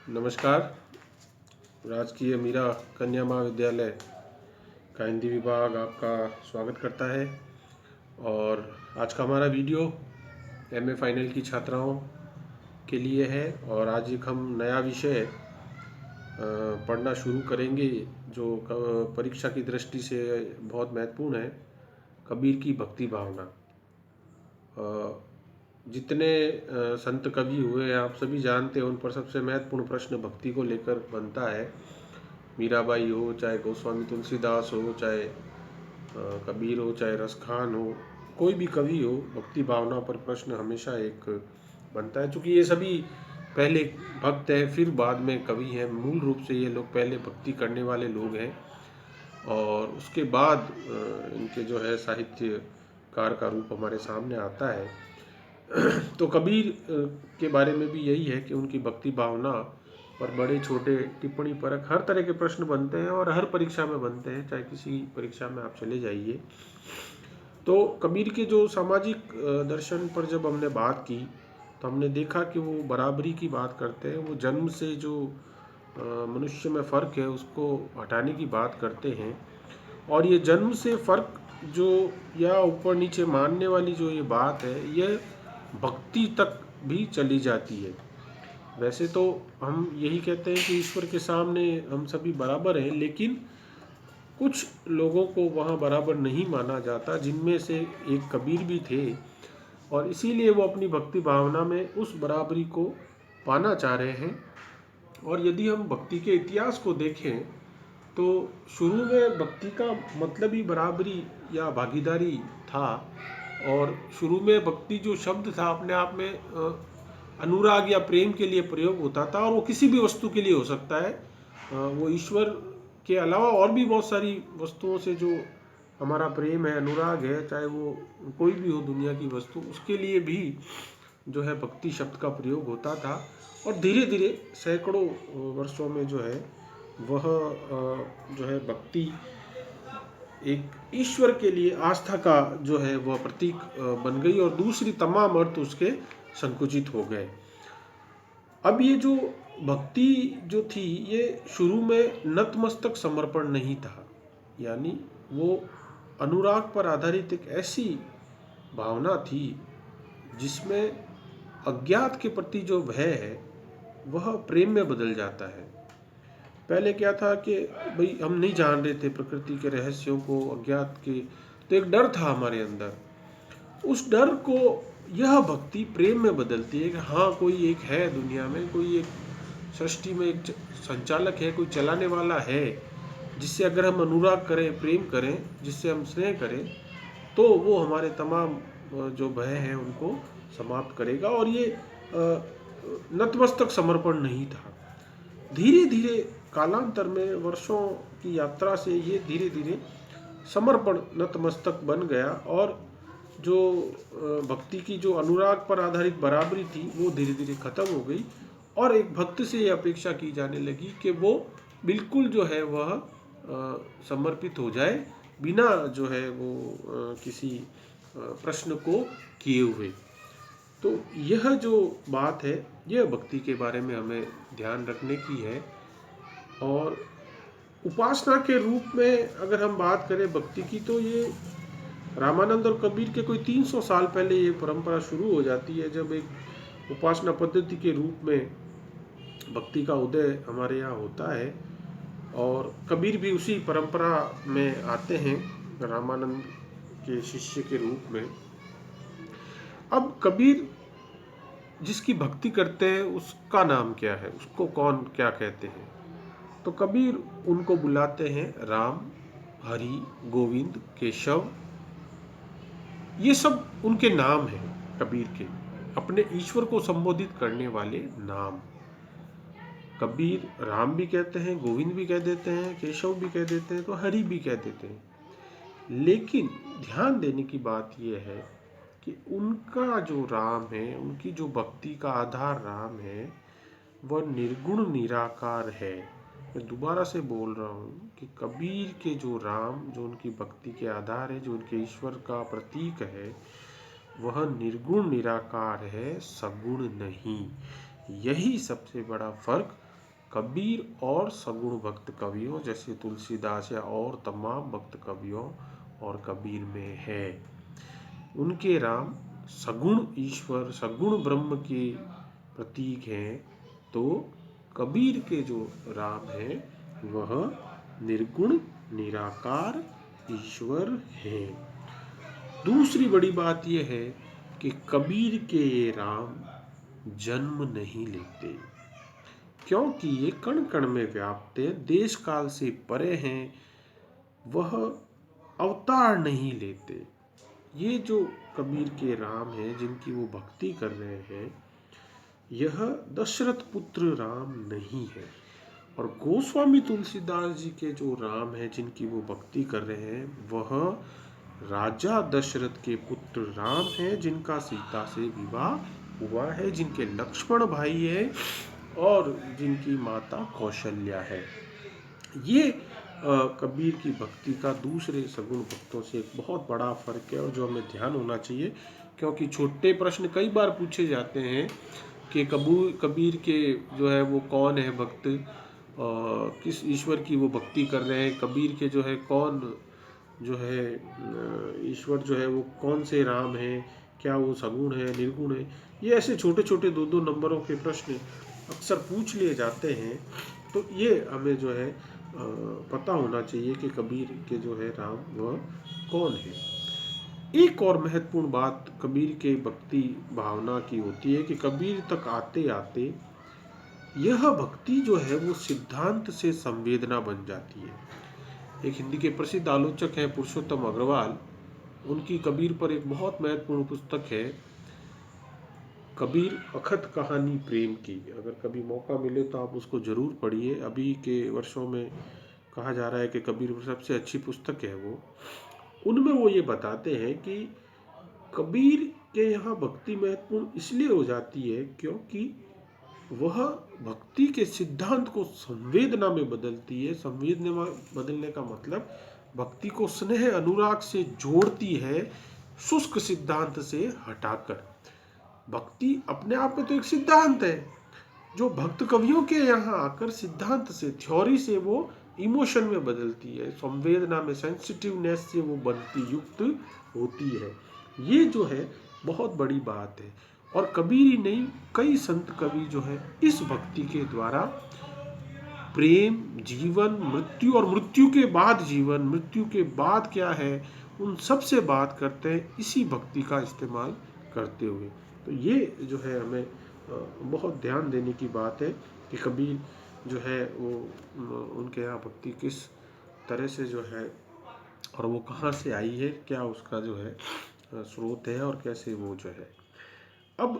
नमस्कार। राजकीय मीरा कन्या महाविद्यालय का हिंदी विभाग आपका स्वागत करता है। और आज का हमारा वीडियो एमए फाइनल की छात्राओं के लिए है। और आज एक हम नया विषय पढ़ना शुरू करेंगे जो परीक्षा की दृष्टि से बहुत महत्वपूर्ण है। कबीर की भक्ति भावना। जितने संत कवि हुए हैं आप सभी जानते हैं, उन पर सबसे महत्वपूर्ण प्रश्न भक्ति को लेकर बनता है। मीराबाई हो, चाहे गोस्वामी तुलसीदास हो, चाहे कबीर हो, चाहे रसखान हो, कोई भी कवि हो, भक्ति भावना पर प्रश्न हमेशा एक बनता है। चूँकि ये सभी पहले भक्त हैं, फिर बाद में कवि हैं। मूल रूप से ये लोग पहले भक्ति करने वाले लोग हैं और उसके बाद इनके जो है साहित्यकार का रूप हमारे सामने आता है। तो कबीर के बारे में भी यही है कि उनकी भक्ति भावना पर बड़े छोटे टिप्पणी परक हर तरह के प्रश्न बनते हैं और हर परीक्षा में बनते हैं, चाहे किसी परीक्षा में आप चले जाइए। तो कबीर के जो सामाजिक दर्शन पर जब हमने बात की तो हमने देखा कि वो बराबरी की बात करते हैं। वो जन्म से जो मनुष्य में फ़र्क है उसको हटाने की बात करते हैं। और ये जन्म से फ़र्क जो या ऊपर नीचे मानने वाली जो ये बात है, यह भक्ति तक भी चली जाती है। वैसे तो हम यही कहते हैं कि ईश्वर के सामने हम सभी बराबर हैं, लेकिन कुछ लोगों को वहाँ बराबर नहीं माना जाता, जिनमें से एक कबीर भी थे। और इसीलिए वो अपनी भक्ति भावना में उस बराबरी को पाना चाह रहे हैं। और यदि हम भक्ति के इतिहास को देखें तो शुरू में भक्ति का मतलब ही बराबरी या भागीदारी था। और शुरू में भक्ति जो शब्द था अपने आप में अनुराग या प्रेम के लिए प्रयोग होता था, और वो किसी भी वस्तु के लिए हो सकता है। वो ईश्वर के अलावा और भी बहुत सारी वस्तुओं से जो हमारा प्रेम है, अनुराग है, चाहे वो कोई भी हो दुनिया की वस्तु, उसके लिए भी जो है भक्ति शब्द का प्रयोग होता था। और धीरे धीरे सैकड़ों वर्षों में जो है वह जो है भक्ति एक ईश्वर के लिए आस्था का जो है वह प्रतीक बन गई और दूसरी तमाम अर्थ उसके संकुचित हो गए। अब ये जो भक्ति जो थी, ये शुरू में नतमस्तक समर्पण नहीं था, यानी वो अनुराग पर आधारित एक ऐसी भावना थी जिसमें अज्ञात के प्रति जो भय है वह प्रेम में बदल जाता है। पहले क्या था कि भाई हम नहीं जान रहे थे प्रकृति के रहस्यों को, अज्ञात के, तो एक डर था हमारे अंदर। उस डर को यह भक्ति प्रेम में बदलती है कि हाँ, कोई एक है दुनिया में, कोई एक सृष्टि में एक संचालक है, कोई चलाने वाला है, जिससे अगर हम अनुराग करें, प्रेम करें, जिससे हम स्नेह करें, तो वो हमारे तमाम जो भय हैं उनको समाप्त करेगा। और ये नतमस्तक समर्पण नहीं था। धीरे धीरे कालांतर में, वर्षों की यात्रा से ये धीरे धीरे समर्पण नतमस्तक बन गया। और जो भक्ति की जो अनुराग पर आधारित बराबरी थी वो धीरे धीरे खत्म हो गई। और एक भक्त से ये अपेक्षा की जाने लगी कि वो बिल्कुल जो है वह समर्पित हो जाए, बिना जो है वो किसी प्रश्न को किए हुए। तो यह जो बात है, यह भक्ति के बारे में हमें ध्यान रखने की है। और उपासना के रूप में अगर हम बात करें भक्ति की, तो ये रामानंद और कबीर के कोई 300 साल पहले ये परंपरा शुरू हो जाती है, जब एक उपासना पद्धति के रूप में भक्ति का उदय हमारे यहाँ होता है। और कबीर भी उसी परंपरा में आते हैं, रामानंद के शिष्य के रूप में। अब कबीर जिसकी भक्ति करते हैं उसका नाम क्या है, उसको कौन क्या कहते हैं? तो कबीर उनको बुलाते हैं राम, हरि, गोविंद, केशव। ये सब उनके नाम हैं कबीर के, अपने ईश्वर को संबोधित करने वाले नाम। कबीर राम भी कहते हैं, गोविंद भी कह देते हैं, केशव भी कह देते हैं, तो हरि भी कह देते हैं। लेकिन ध्यान देने की बात यह है कि उनका जो राम है, उनकी जो भक्ति का आधार राम है, वह निर्गुण निराकार है। मैं दोबारा से बोल रहा हूँ कि कबीर के जो राम, जो उनकी भक्ति के आधार है, जो उनके ईश्वर का प्रतीक है, वह निर्गुण निराकार है, सगुण नहीं। यही सबसे बड़ा फर्क कबीर और सगुण भक्त कवियों जैसे तुलसीदास या और तमाम भक्त कवियों और कबीर में है। उनके राम सगुण ईश्वर सगुण ब्रह्म के प्रतीक हैं, तो कबीर के जो राम हैं वह निर्गुण निराकार ईश्वर है। दूसरी बड़ी बात यह है कि कबीर के ये राम जन्म नहीं लेते, क्योंकि ये कण कण में व्याप्त हैं, देश काल से परे हैं, वह अवतार नहीं लेते। ये जो कबीर के राम हैं जिनकी वो भक्ति कर रहे हैं, यह दशरथ पुत्र राम नहीं है। और गोस्वामी तुलसीदास जी के जो राम हैं जिनकी वो भक्ति कर रहे हैं, वह राजा दशरथ के पुत्र राम हैं, जिनका सीता से विवाह हुआ है, जिनके लक्ष्मण भाई है और जिनकी माता कौशल्या है। ये कबीर की भक्ति का दूसरे सगुण भक्तों से एक बहुत बड़ा फर्क है और जो हमें ध्यान होना चाहिए, क्योंकि छोटे प्रश्न कई बार पूछे जाते हैं कि कबीर के जो है वो कौन है भक्त, किस ईश्वर की वो भक्ति कर रहे हैं, कबीर के जो है कौन जो है ईश्वर जो है वो कौन से राम हैं, क्या वो सगुण है निर्गुण है। ये ऐसे छोटे छोटे 2-2 नंबरों के प्रश्न अक्सर पूछ लिए जाते हैं। तो ये हमें जो है पता होना चाहिए कि कबीर के जो है राम वह कौन है। एक और महत्वपूर्ण बात कबीर के भक्ति भावना की होती है कि कबीर तक आते आते यह भक्ति जो है वो सिद्धांत से संवेदना बन जाती है। एक हिंदी के प्रसिद्ध आलोचक हैं पुरुषोत्तम अग्रवाल, उनकी कबीर पर एक बहुत महत्वपूर्ण पुस्तक है कबीर अखत कहानी प्रेम की। अगर कभी मौका मिले तो आप उसको जरूर पढ़िए। अभी के वर्षों में कहा जा रहा है कि कबीर सबसे अच्छी पुस्तक है वो। उनमें वो ये बताते हैं कि कबीर के यहाँ भक्ति महत्वपूर्ण इसलिए हो जाती है क्योंकि वह भक्ति के सिद्धांत को संवेदना में बदलती है। संवेदना में बदलने का मतलब भक्ति को स्नेह अनुराग से जोड़ती है, शुष्क सिद्धांत से हटाकर। भक्ति अपने आप में तो एक सिद्धांत है, जो भक्त कवियों के यहाँ आकर सिद्धांत से थ्योरी से वो इमोशन में बदलती है, संवेदना में सेंसिटिवनेस से वो बनती युक्त होती है। ये जो है बहुत बड़ी बात है। और कबीर ही नहीं, कई संत कवि जो है इस भक्ति के द्वारा प्रेम, जीवन, मृत्यु और मृत्यु के बाद जीवन, मृत्यु के बाद क्या है, उन सब से बात करते हैं इसी भक्ति का इस्तेमाल करते हुए। तो ये जो है हमें बहुत ध्यान देने की बात है कि कबीर जो है वो उनके यहाँ भक्ति किस तरह से जो है और वो कहाँ से आई है, क्या उसका जो है स्रोत है और कैसे वो जो है। अब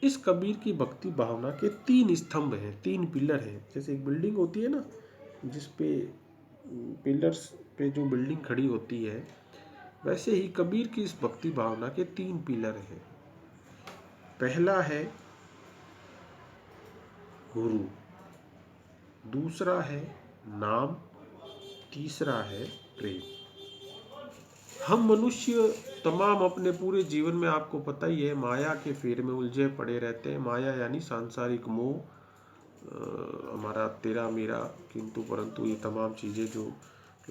इस कबीर की भक्ति भावना के 3 स्तंभ हैं, 3 पिलर हैं। जैसे एक बिल्डिंग होती है ना, जिस पे पिलर्स पे जो बिल्डिंग खड़ी होती है, वैसे ही कबीर की इस भक्ति भावना के 3 पिलर हैं। पहला है गुरु, दूसरा है नाम, तीसरा है प्रेम। हम मनुष्य तमाम अपने पूरे जीवन में, आपको पता ही है, माया के फेर में उलझे पड़े रहते हैं। माया यानी सांसारिक मोह, हमारा तेरा मेरा, किंतु परंतु ये तमाम चीज़ें जो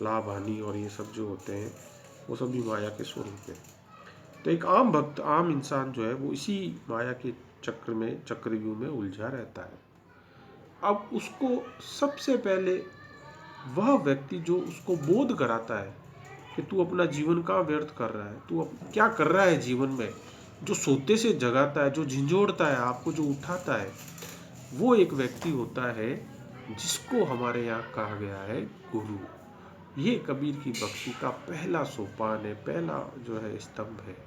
लाभ हानि और ये सब जो होते हैं वो सभी माया के स्वरूप है। तो एक आम भक्त, आम इंसान जो है वो इसी माया के चक्र में, चक्रव्यूह में उलझा रहता है। अब उसको सबसे पहले वह व्यक्ति जो उसको बोध कराता है कि तू अपना जीवन का व्यर्थ कर रहा है, तू क्या कर रहा है जीवन में, जो सोते से जगाता है, जो झंझोड़ता है आपको, जो उठाता है, वो एक व्यक्ति होता है जिसको हमारे यहाँ कहा गया है गुरु। ये कबीर की भक्ति का पहला सोपान है, पहला जो है स्तंभ है।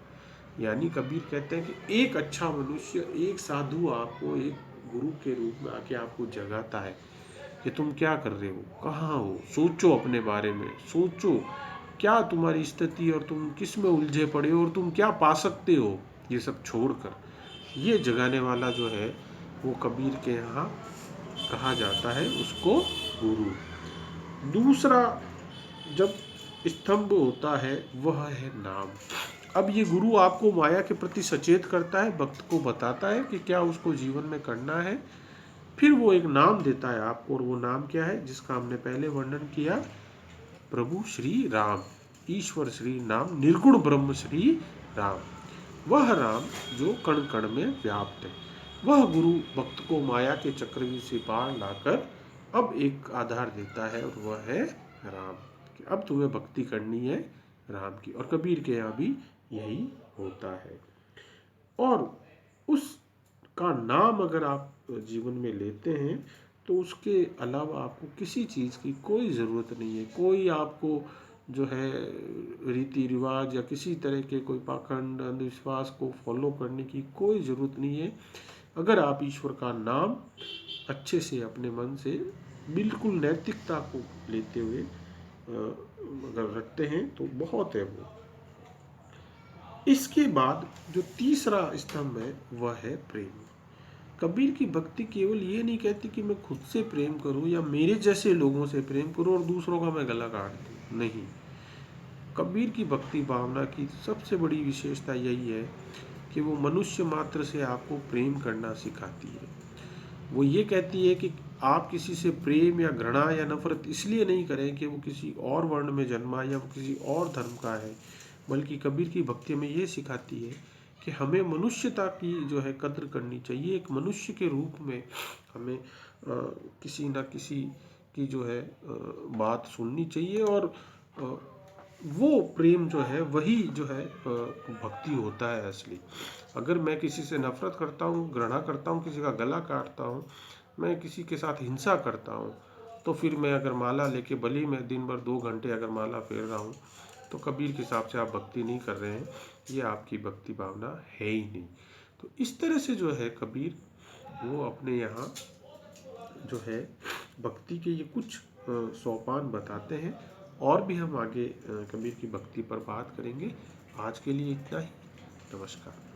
यानी कबीर कहते हैं कि एक अच्छा मनुष्य, एक साधु आपको एक गुरु के रूप में आके आपको जगाता है कि तुम क्या कर रहे हो, कहाँ हो, सोचो, अपने बारे में सोचो, क्या तुम्हारी स्थिति और तुम किस में उलझे पड़े हो और तुम क्या पा सकते हो, ये सब छोड़कर। ये जगाने वाला जो है वो कबीर के यहाँ कहा जाता है उसको गुरु। दूसरा जब स्तंभ होता है वह है नाम। अब ये गुरु आपको माया के प्रति सचेत करता है, भक्त को बताता है कि क्या उसको जीवन में करना है, फिर वो एक नाम देता है आपको, और वो नाम क्या है जिसका हमने पहले वर्णन किया, प्रभु श्री राम, ईश्वर श्री नाम, निर्गुण ब्रह्म श्री राम। वह राम जो कण कण में व्याप्त है, वह गुरु भक्त को माया के चक्रव्यूह से पार लाकर अब एक आधार देता है, और वह है राम। कि अब तुम्हें भक्ति करनी है राम की। और कबीर के यहाँ भी यही होता है। और उसका नाम अगर आप जीवन में लेते हैं तो उसके अलावा आपको किसी चीज़ की कोई ज़रूरत नहीं है। कोई आपको जो है रीति रिवाज या किसी तरह के कोई पाखंड अंधविश्वास को फॉलो करने की कोई ज़रूरत नहीं है। अगर आप ईश्वर का नाम अच्छे से अपने मन से बिल्कुल नैतिकता को लेते हुए अगर रखते हैं तो बहुत है वो। इसके बाद जो तीसरा स्तंभ है वह है प्रेम। कबीर की भक्ति केवल ये नहीं कहती कि मैं खुद से प्रेम करूं या मेरे जैसे लोगों से प्रेम करूं और दूसरों का मैं गला काट दूं, नहीं। कबीर की भक्ति भावना की सबसे बड़ी विशेषता यही है कि वो मनुष्य मात्र से आपको प्रेम करना सिखाती है। वो ये कहती है कि आप किसी से प्रेम या घृणा या नफरत इसलिए नहीं करें कि वो किसी और वर्ण में जन्मा या वो किसी और धर्म का है, बल्कि कबीर की भक्ति में ये सिखाती है कि हमें मनुष्यता की जो है कद्र करनी चाहिए। एक मनुष्य के रूप में हमें किसी न किसी की जो है बात सुननी चाहिए, और वो प्रेम जो है वही जो है भक्ति होता है असली। अगर मैं किसी से नफरत करता हूँ, घृणा करता हूँ, किसी का गला काटता हूँ, मैं किसी के साथ हिंसा करता हूँ, तो फिर मैं अगर माला लेके भले ही मैं दिन भर 2 घंटे अगर माला फेर रहा हूँ, तो कबीर के हिसाब से आप भक्ति नहीं कर रहे हैं, ये आपकी भक्ति भावना है ही नहीं। तो इस तरह से जो है कबीर वो अपने यहाँ जो है भक्ति के ये कुछ सोपान बताते हैं। और भी हम आगे कबीर की भक्ति पर बात करेंगे। आज के लिए इतना ही। नमस्कार।